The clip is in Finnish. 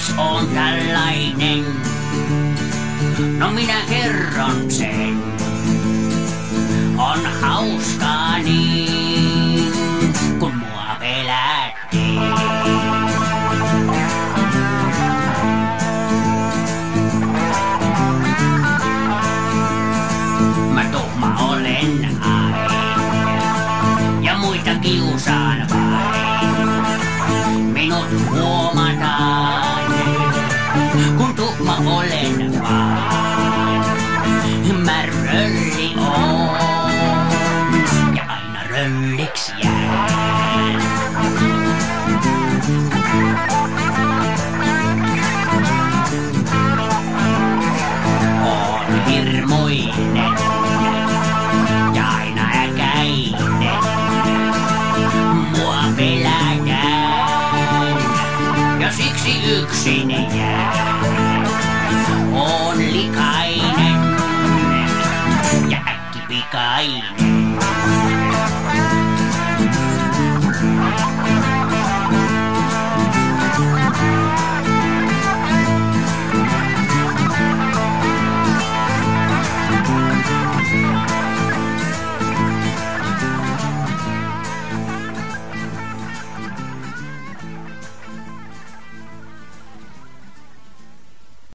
Miks on tällainen? No minä kerron sen. On hauskaa niin, kun mua pelättiin. Mä tuhma olen aina ja muita kiusaan vain. Minut huomataan, kun tuhma olen vaan. Mä rölli oon ja aina rölliksi jään. Oon hirmuinen ja aina äkäinen. Mua pelätään ja siksi yksin jään. Oon likainen ja äkkipikainen.